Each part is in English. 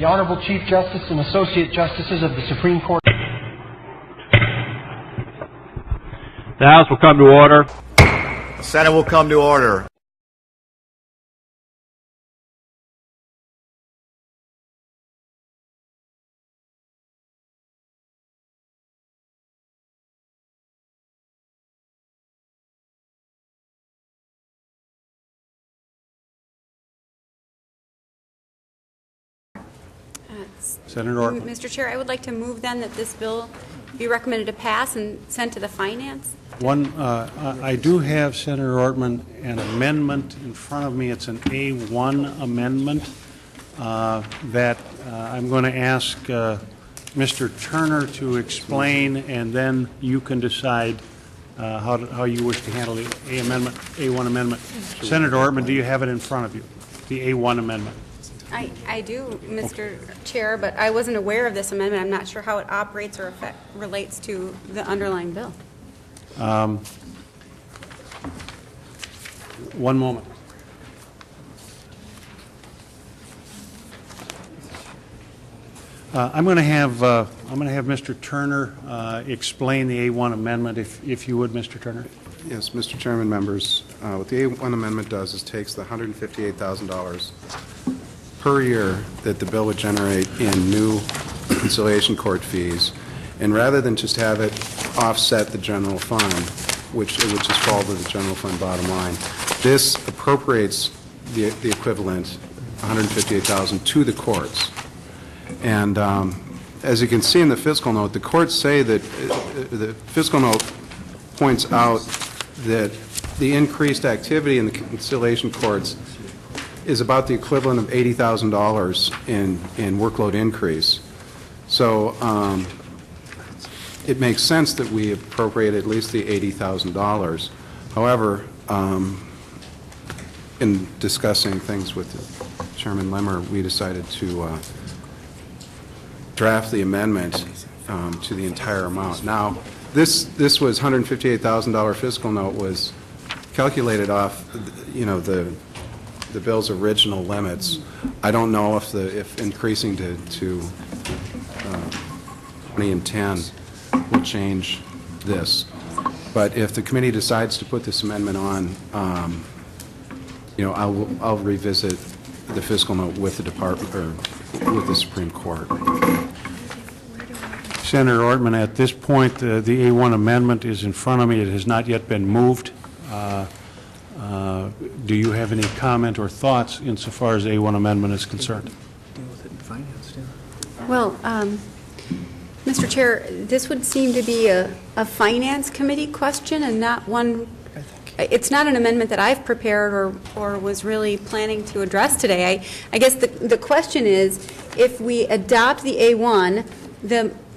The Honorable Chief Justice and Associate Justices of the Supreme Court. The House will come to order. The Senate will come to order. Senator Orton. Mr. Chair, I would like to move then that this bill be recommended to pass and sent to the Finance. I do have, Senator Ortman, an amendment in front of me. It's an A1 amendment that I'm going to ask Mr. Turner to explain, and then you can decide how you wish to handle the A1 amendment. Senator Ortman, do you have it in front of you, the A1 amendment? I do, Mr. Chair, but I wasn't aware of this amendment. I'm not sure how it operates or relates to the underlying bill. One moment. I'm going to have Mr. Turner explain the A1 amendment, if you would, Mr. Turner. Yes, Mr. Chairman, members. What the A1 amendment does is takes the $158,000 per year that the bill would generate in new conciliation court fees, and rather than just have it offset the general fund, which it would just fall to the general fund bottom line, this appropriates the equivalent, $158,000, to the courts. And as you can see in the fiscal note, the courts say that the fiscal note points out that the increased activity in the conciliation courts is about the equivalent of $80,000 in workload increase. So it makes sense that we appropriate at least the $80,000. However, in discussing things with Chairman Limmer, we decided to draft the amendment to the entire amount. Now, this was $158,000 fiscal note was calculated off, the bill's original limits. I don't know if increasing to 20 and 10 will change this. But if the committee decides to put this amendment on, I'll revisit the fiscal note with the department or with the Supreme Court. Senator Ortman, at this point, the A1 amendment is in front of me. It has not yet been moved. Do you have any comment or thoughts insofar as the A1 amendment is concerned? Well, Mr. Chair, this would seem to be a Finance Committee question and not one. It's not an amendment that I've prepared or was really planning to address today. I guess the question is, if we adopt the A1,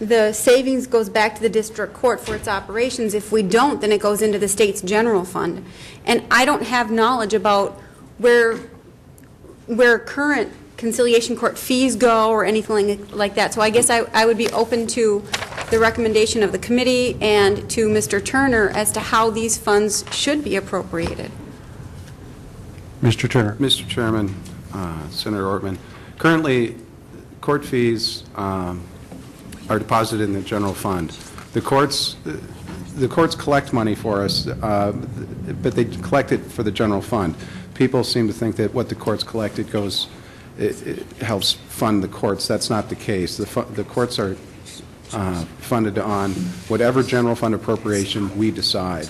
the savings goes back to the district court for its operations. If we don't, then it goes into the state's general fund. And I don't have knowledge about where current conciliation court fees go or anything like that. So I guess I would be open to the recommendation of the committee and to Mr. Turner as to how these funds should be appropriated. Mr. Turner. Mr. Chairman, Senator Ortman, currently court fees are deposited in the general fund. The courts collect money for us, but they collect it for the general fund. People seem to think that what the courts collected it helps fund the courts. That's not the case. The courts are funded on whatever general fund appropriation we decide.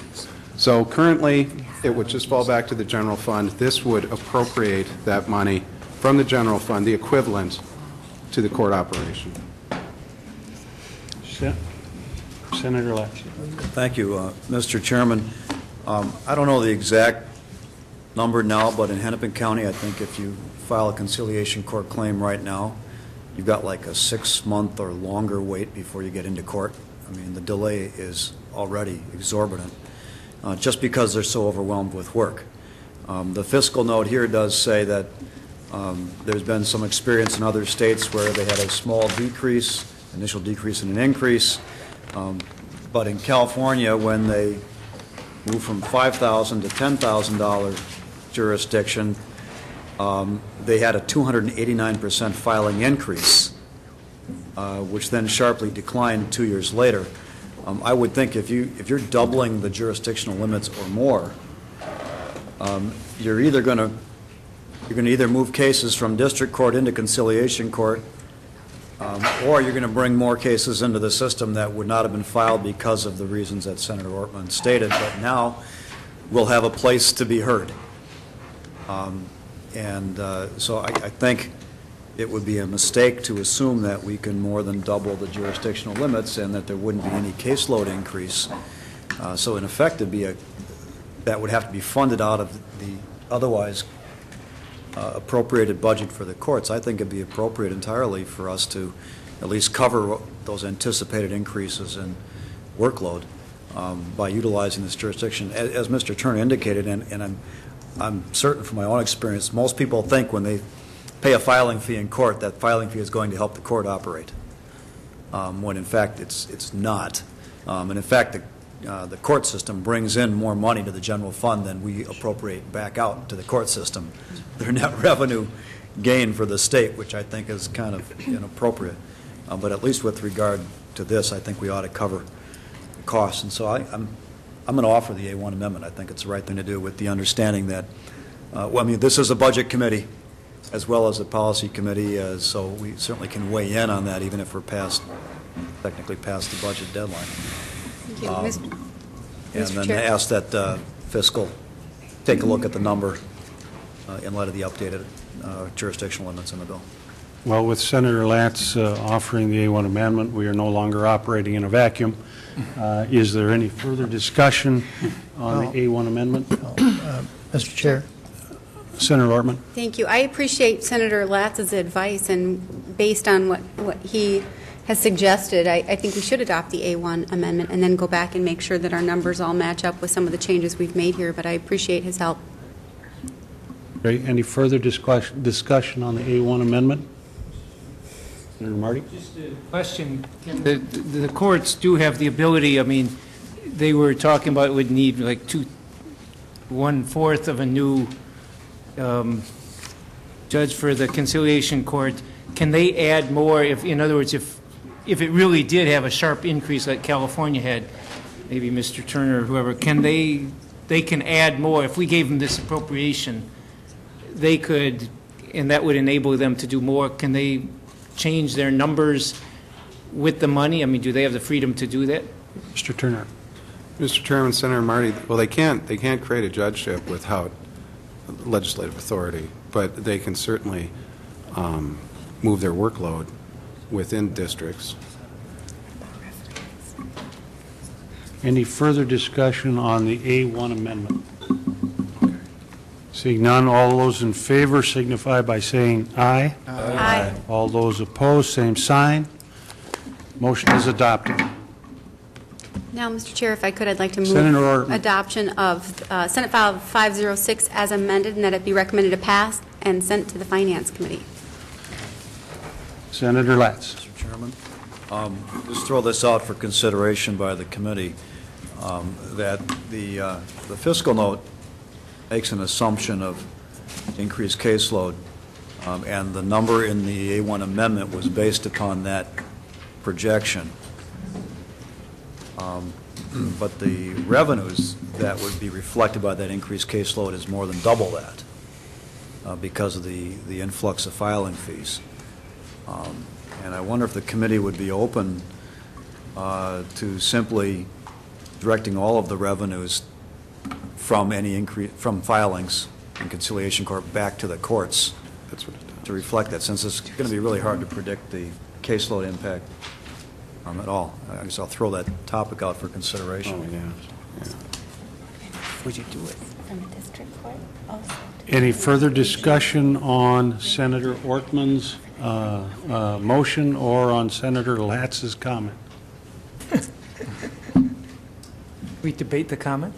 So currently, it would just fall back to the general fund. This would appropriate that money from the general fund, the equivalent to the court operation. Senator Latch. Thank you, Mr. Chairman. I don't know the exact number now, but in Hennepin County, I think if you file a conciliation court claim right now, you've got like a 6-month or longer wait before you get into court. I mean, the delay is already exorbitant, just because they're so overwhelmed with work. The fiscal note here does say that there's been some experience in other states where they had a small decrease, initial decrease and an increase, but in California, when they moved from $5,000 to $10,000 jurisdiction, they had a 289% filing increase, which then sharply declined 2 years later. I would think if you're doubling the jurisdictional limits or more, you're going to either move cases from district court into conciliation court, or you're going to bring more cases into the system that would not have been filed because of the reasons that Senator Ortman stated, but now will have a place to be heard. So I think it would be a mistake to assume that we can more than double the jurisdictional limits and that there wouldn't be any caseload increase. So in effect, that would have to be funded out of the otherwise appropriated budget for the courts. I think it'd be appropriate entirely for us to at least cover those anticipated increases in workload by utilizing this jurisdiction. As Mr. Turner indicated, and I'm certain from my own experience, most people think when they pay a filing fee in court, that filing fee is going to help the court operate, when in fact it's not. And in fact, the court system brings in more money to the general fund than we appropriate back out to the court system. Their net revenue gain for the state, which I think is kind of inappropriate. But at least with regard to this, I think we ought to cover the costs. And so I'm going to offer the A1 amendment. I think it's the right thing to do with the understanding that, this is a budget committee as well as a policy committee, so we certainly can weigh in on that even if we're technically past the budget deadline. Thank you. And then ask that fiscal take a look at the number in light of the updated jurisdictional limits in the bill. Well, with Senator Latz offering the A1 amendment, we are no longer operating in a vacuum. Is there any further discussion on the A1 amendment? Mr. Chair. Senator Ortman. Thank you. I appreciate Senator Latz's advice, and based on what he has suggested, I think we should adopt the A1 amendment and then go back and make sure that our numbers all match up with some of the changes we've made here, but I appreciate his help. Okay. Any further discussion on the A1 amendment? Senator Marty? Just a question. The courts do have the ability, they were talking about it would need like 1/4 of a new judge for the conciliation court. Can they add more in other words, if it really did have a sharp increase like California had, maybe Mr. Turner or whoever, can they can add more? If we gave them this appropriation, they could, and that would enable them to do more. Can they change their numbers with the money? Do they have the freedom to do that? Mr. Turner. Mr. Chairman, Senator Marty, well, they can't create a judgeship without legislative authority, but they can certainly move their workload within districts. Any further discussion on the A1 amendment? Okay. Seeing none, all those in favor signify by saying aye. Aye. All those opposed, same sign. Motion is adopted. Now, Mr. Chair, if I could, I'd like to move Senator Ortman. adoption of Senate File 506 as amended, and that it be recommended to pass and sent to the Finance Committee. Senator Latz. Mr. Chairman, just throw this out for consideration by the committee, that the fiscal note makes an assumption of increased caseload, and the number in the A1 amendment was based upon that projection. But the revenues that would be reflected by that increased caseload is more than double that because of the influx of filing fees. And I wonder if the committee would be open to simply directing all of the revenues from any increase from filings in conciliation court back to the courts. That's what it does. To reflect that, since it's going to be really hard to predict the caseload impact at all. I guess I'll throw that topic out for consideration. Oh, yeah. Would you do it? From the district court also. Any further discussion on Senator Ortman's motion or on Senator Latz's comment? We debate the comment?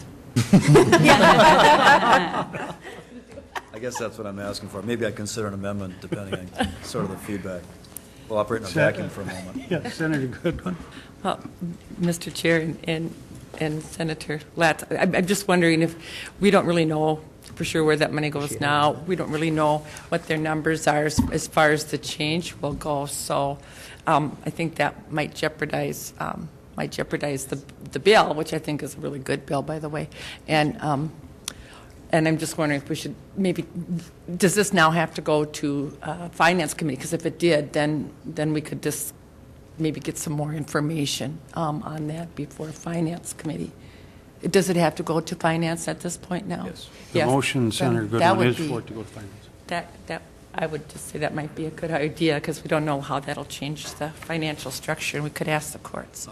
I guess that's what I'm asking for. Maybe I consider an amendment depending on sort of the feedback. We'll operate in a vacuum for a moment. Yeah, Senator Goodwin. Well, Mr. Chair and Senator Latz, I'm just wondering if we don't really know for sure where that money goes now. We don't really know what their numbers are as far as the change will go. So I think that might jeopardize the bill, which I think is a really good bill, by the way. And I'm just wondering if we should maybe, does this now have to go to Finance Committee? Because if it did, then we could just maybe get some more information on that before Finance Committee. Does it have to go to Finance at this point now? Yes. The motion, Senator Goodwin, is be, for it to go to Finance. That I would just say that might be a good idea because we don't know how that'll change the financial structure, and we could ask the courts.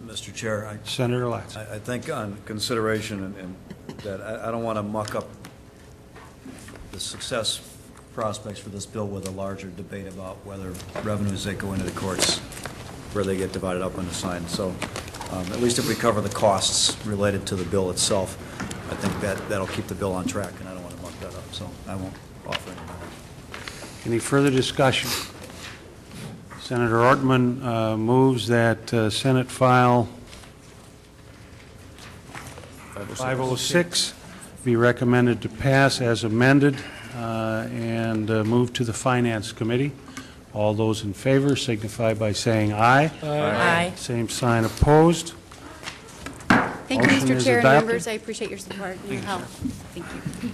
Mr. Chair, Senator Latz. I think on consideration and that I don't want to muck up the success prospects for this bill with a larger debate about whether revenues that go into the courts, where they get divided up and assigned. So at least if we cover the costs related to the bill itself, I think that'll keep the bill on track, and I don't want to muck that up, so I won't offer any more. Any further discussion? Senator Ortman moves that Senate File 506 be recommended to pass as amended and move to the Finance Committee. All those in favor signify by saying aye. Aye. Same sign opposed. Thank you, Motion Mr. is Chair and adopted. members. I appreciate your support and your help. Thank you.